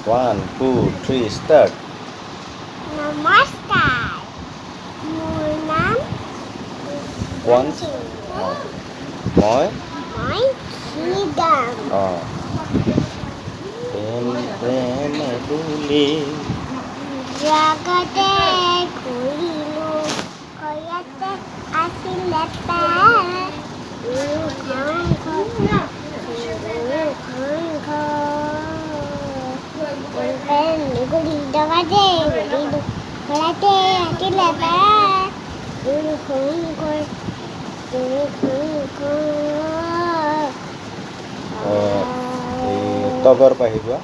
1, 2, 3, start. নমস্কাৰ, মোৰ নাম Once. মই মই গীত গাম। প্ৰেম প্ৰেম বুলি জগতে ঘূৰিলোঁ, ঘৰতে আছিলে তাই। ঘূৰি জগতে ঘূৰিলোঁ, ঘৰতে আছিলে তাই। তগৰ পাহিবা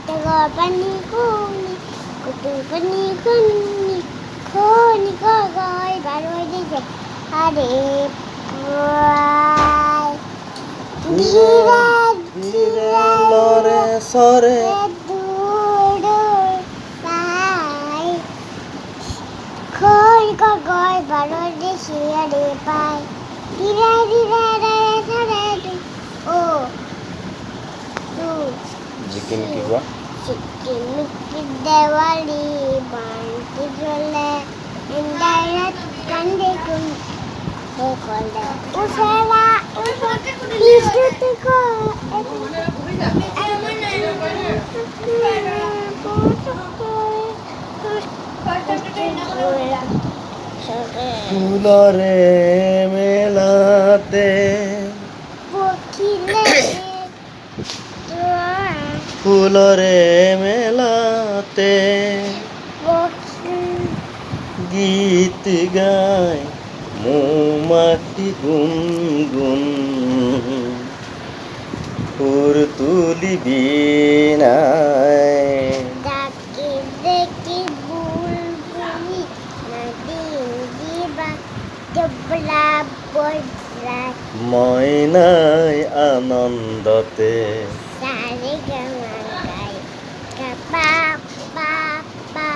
Tengok pani kuni, kutung pani kuni, kuni koi baru aja je. Hari puai, dira লৰে চৰে dur pai, kuni koi baru aja si hari pai. Dira sore du, oh tu. জিকিমিকি কোৱা চিকিমিকি দেৱালী বান্তি জ্বলে, এন্ধাৰত কান্দে কোন ক'লে ওচৰা ইটোতে ফুলৰে মেলাতে পখিলে ফুলৰে মেলাতে পখি গীত গায় মৌমাখি গুণ গুণ সুৰ তুলিবি নাই ডাকি দেখি বুলবুলি নদীন দিবা ডবলা বজৰা মইনাই আনন্দতে Sari gamangai kapa papa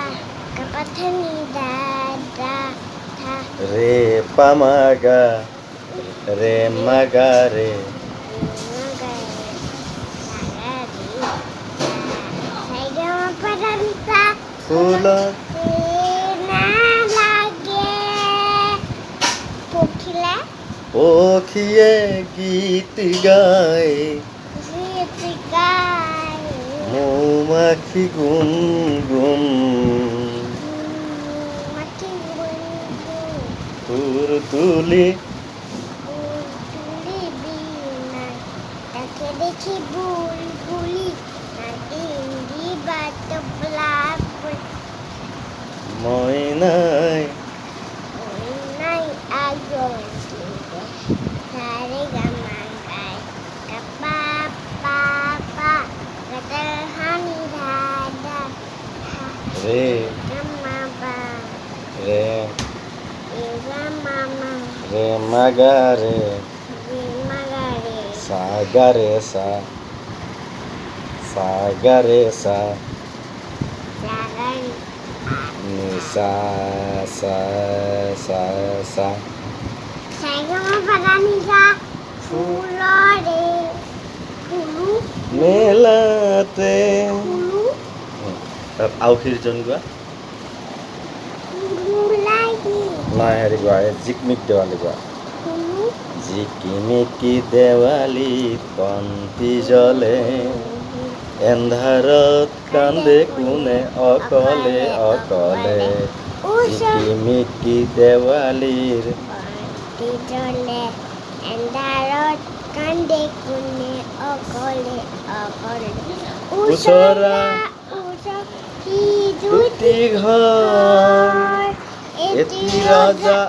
kapa thani dada tha ৰে পামাগা ৰে মাগা ৰে magai sagari sai gama paramita ফুল na lage pokhila পখিয়ে গীত গায় gitigai মৌমাখি গুণ গুণ mati bundu সুর তুলি Tuli binang, tak দেখি বুলবুলি নাদিন দিবা তবলা মইনাই নাই আগুন সারে গামাঙ্গাই কাপা পাপা কত হানি দাদা ৰে গামাবা ৰে গামামা ৰে মাগা ৰে মাগাৰে সাগা ৰে সা সাগা রে সা জাগান নি সা সা সা সা সাইগামা পাদানিসা ফুলরে ফুলু মেলাতে ফুলু তাত আউখিৰ জন গোৱা ফুলাইকি নাই হেৰি গোৱা জিকমিক দেৱালী গোৱা ফুলু জিকিমিকি দেৱালীত বন্তি জ্বলে এন্ধাৰত কান্দে কোনে অকলে অকলে জিকিমিকি দেৱালীৰ জ্বলে এন্ধাৰত কান্দে কোনে অকলে অকলে ওচৰা দুটি ঘৰ এটি ৰজা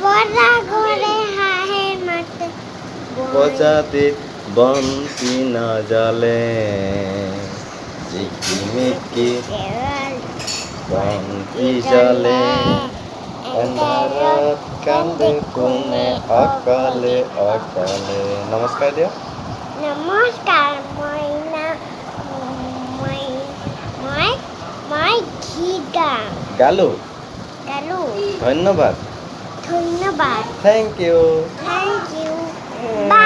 পৰা ঘৰে হাহে মাত প্ৰজাতিত বন্তি নজ্বলে জিকিমিকি বন্তি জ্বলে এন্ধাৰত কান্দে কোনে অকলে অকলে নমস্কাৰ দিয়া নমস্কাৰ মই গীত গাম গালো গালো ধন্যবাদ ধন্যবাদ থেংক ইউ থ্যাংক ইউ